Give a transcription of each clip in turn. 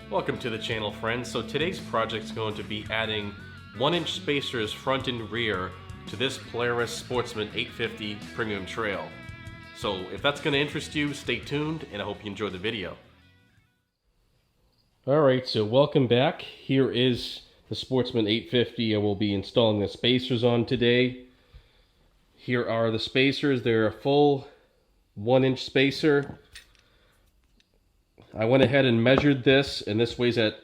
Welcome to the channel, friends. So today's project is going to be adding 1-inch spacers front and rear to this Polaris Sportsman 850 premium trail. So if that's going to interest you, stay tuned and I hope you enjoy the video. Alright, so welcome back. Here is the Sportsman 850 I will be installing the spacers on today. Here are the spacers. They're a full 1-inch spacer. I went ahead and measured this, and this weighs at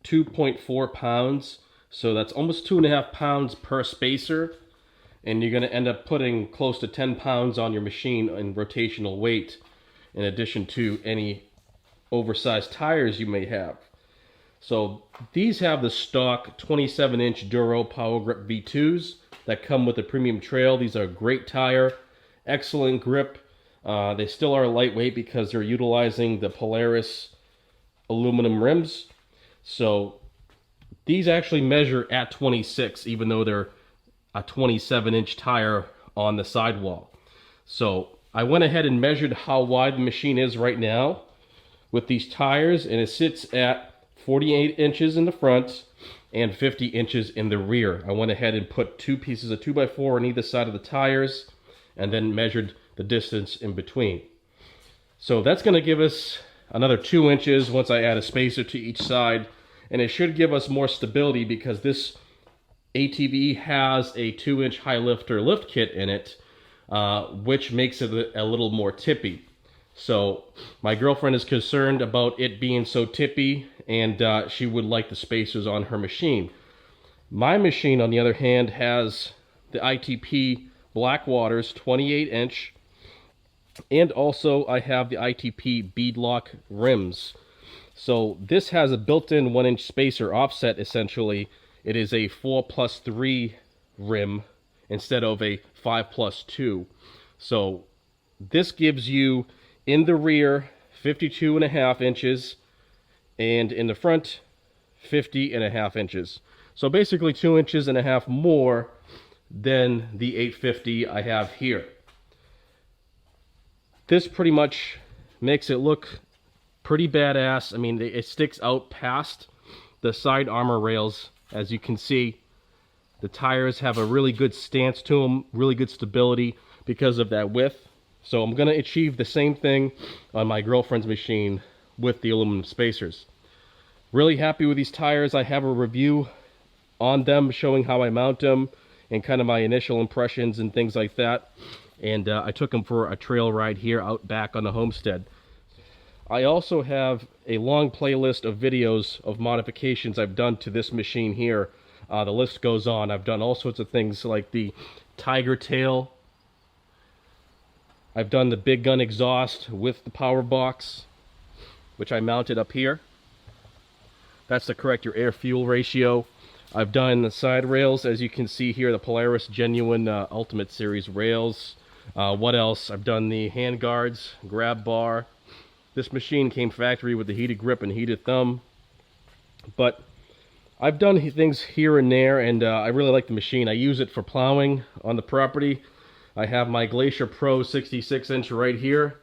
2.4 pounds. So that's almost 2.5 pounds per spacer. And you're going to end up putting close to 10 pounds on your machine in rotational weight, in addition to any oversized tires you may have. So these have the stock 27-inch Duro Power Grip V2s that come with the premium trail. These are a great tire, excellent grip. They still are lightweight because they're utilizing the Polaris aluminum rims. So these actually measure at 26, even though they're a 27-inch tire on the sidewall. So I went ahead and measured how wide the machine is right now with these tires, and it sits at 48 inches in the front and 50 inches in the rear. I went ahead and put two pieces of 2x4 on either side of the tires and then measured the distance in between. So that's going to give us another 2 inches once I add a spacer to each side, and it should give us more stability because this ATV has a 2-inch high lifter lift kit in it, which makes it a little more tippy. So my girlfriend is concerned about it being so tippy, and she would like the spacers on her machine. My machine, on the other hand, has the ITP Blackwaters 28-inch, and also I have the ITP beadlock rims. So this has a built-in 1-inch spacer offset. Essentially it is a 4+3 rim instead of a 5+2. So this gives you in the rear 52.5 inches and in the front 50.5 inches. So basically 2.5 inches more than the 850 I have here. This pretty much makes it look pretty badass. I mean, it sticks out past the side armor rails. As you can see, the tires have a really good stance to them, really good stability because of that width. So I'm going to achieve the same thing on my girlfriend's machine with the aluminum spacers. Really happy with these tires. I have a review on them showing how I mount them and kind of my initial impressions and things like that. And I took them for a trail ride here out back on the Homestead. I also have a long playlist of videos of modifications I've done to this machine here. The list goes on. I've done all sorts of things like the tiger tail. I've done the big gun exhaust with the power box, which I mounted up here. That's to correct your air-fuel ratio. I've done the side rails, as you can see here, the Polaris Genuine Ultimate Series rails. What else? I've done the hand guards, grab bar. This machine came factory with the heated grip and heated thumb. But I've done things here and there, and I really like the machine. I use it for plowing on the property. I have my Glacier Pro 66-inch right here.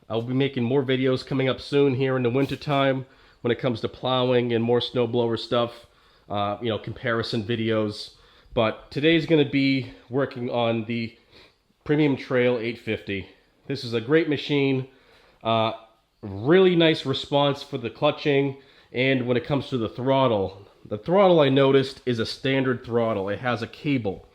I'll be making more videos coming up soon here in the winter time when it comes to plowing and more snowblower stuff. You know, comparison videos. But today's going to be working on the Premium Trail 850. This is a great machine. Really nice response for the clutching, and when it comes to the throttle I noticed is a standard throttle. It has a cable.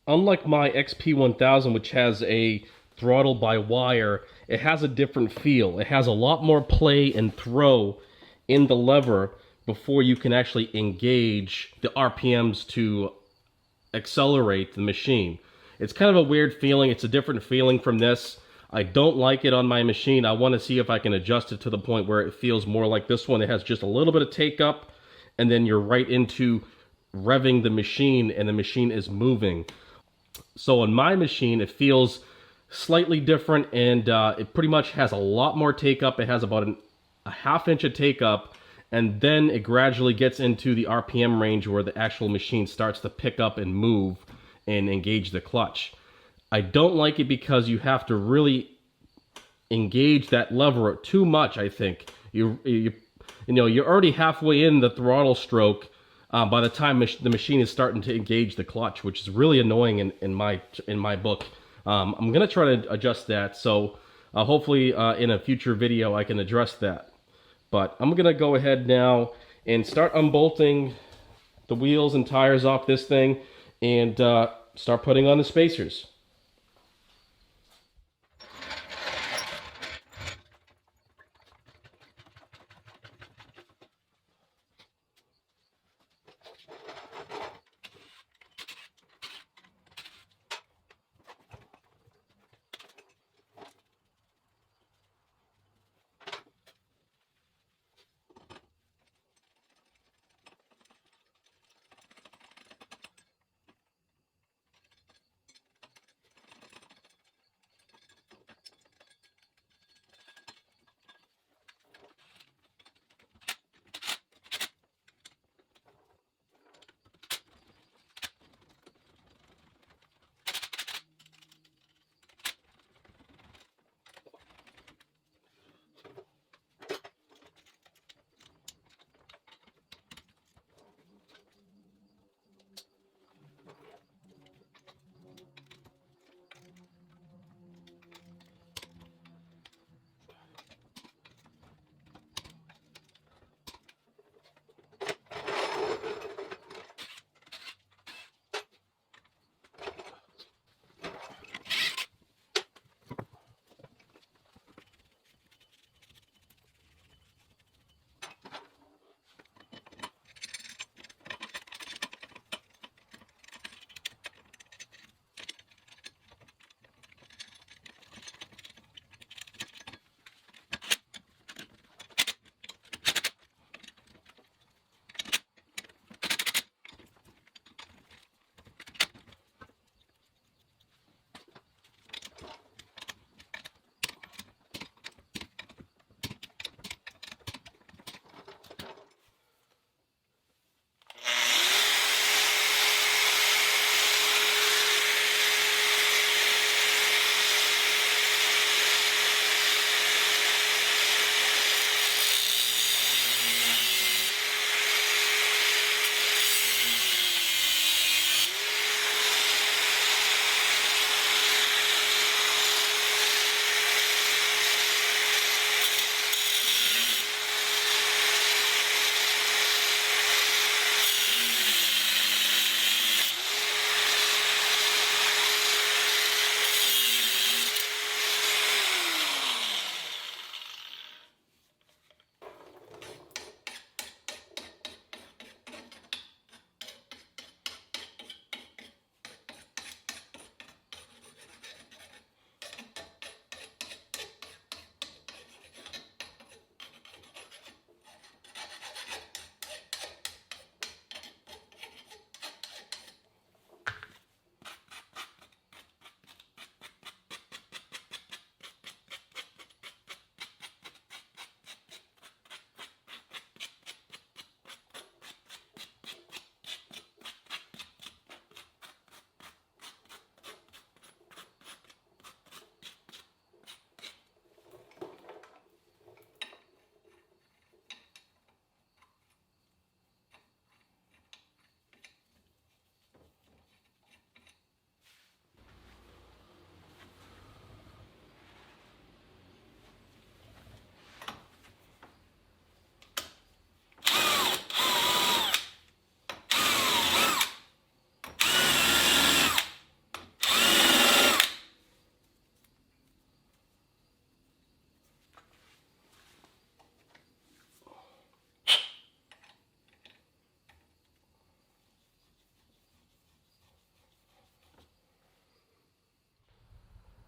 Unlike my XP1000, which has a throttle by wire, it has a different feel. It has a lot more play and throw in the lever before you can actually engage the RPMs to accelerate the machine. It's kind of a weird feeling. It's a different feeling from this. I don't like it on my machine. I want to see if I can adjust it to the point where it feels more like this one. It has just a little bit of take up, and then you're right into revving the machine, and the machine is moving. So on my machine, it feels slightly different, and it pretty much has a lot more take up. It has about a half-inch of take up, and then it gradually gets into the RPM range where the actual machine starts to pick up and move and engage the clutch. I don't like it because you have to really engage that lever too much, I think. You you know, you're already halfway in the throttle stroke by the time the machine is starting to engage the clutch, which is really annoying in my book. I'm gonna try to adjust that, so hopefully in a future video I can address that. But I'm gonna go ahead now and start unbolting the wheels and tires off this thing and start putting on the spacers.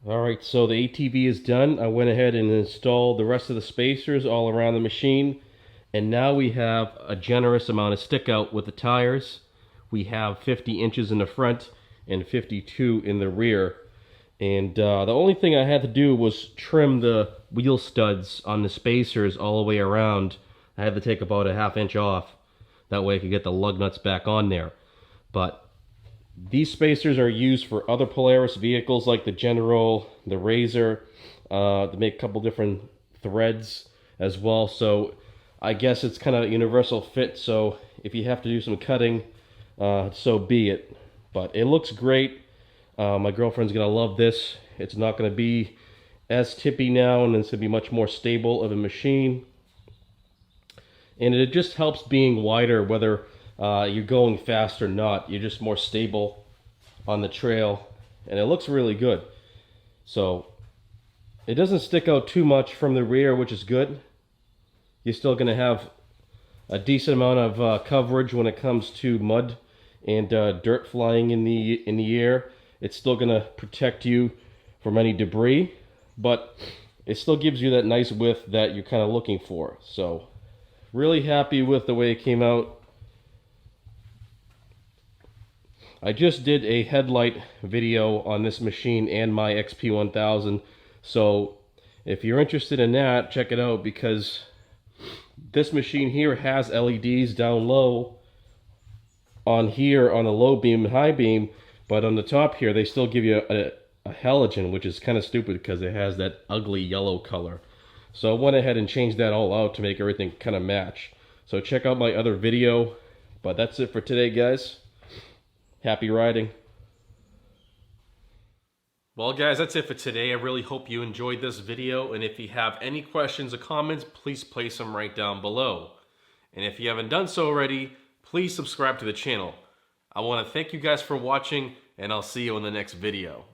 Alright, so the ATV is done. I went ahead and installed the rest of the spacers all around the machine. And now we have a generous amount of stick out with the tires. We have 50 inches in the front and 52 in the rear. And the only thing I had to do was trim the wheel studs on the spacers all the way around. I had to take about a ½ inch off. That way I could get the lug nuts back on there. But these spacers are used for other Polaris vehicles like the General, the Razor, to make a couple different threads as well. So I guess it's kind of universal fit, so if you have to do some cutting, so be it. But it looks great. My girlfriend's gonna love this. It's not gonna be as tippy now, and it's gonna be much more stable of a machine. And it just helps being wider, whether you're going fast or not. You're just more stable on the trail, and it looks really good. So it doesn't stick out too much from the rear, which is good. You're still going to have a decent amount of coverage when it comes to mud and dirt flying in the air. It's still going to protect you from any debris, but it still gives you that nice width that you're kind of looking for. So really happy with the way it came out. I just did a headlight video on this machine and my XP1000, so if you're interested in that, check it out, because this machine here has LEDs down low on here on the low beam and high beam, but on the top here they still give you a halogen, which is kind of stupid because it has that ugly yellow color. So I went ahead and changed that all out to make everything kind of match. So check out my other video, but that's it for today, guys. Happy riding. Well, guys, that's it for today. I really hope you enjoyed this video, and if you have any questions or comments, please place them right down below. And if you haven't done so already, please subscribe to the channel. I want to thank you guys for watching, and I'll see you in the next video.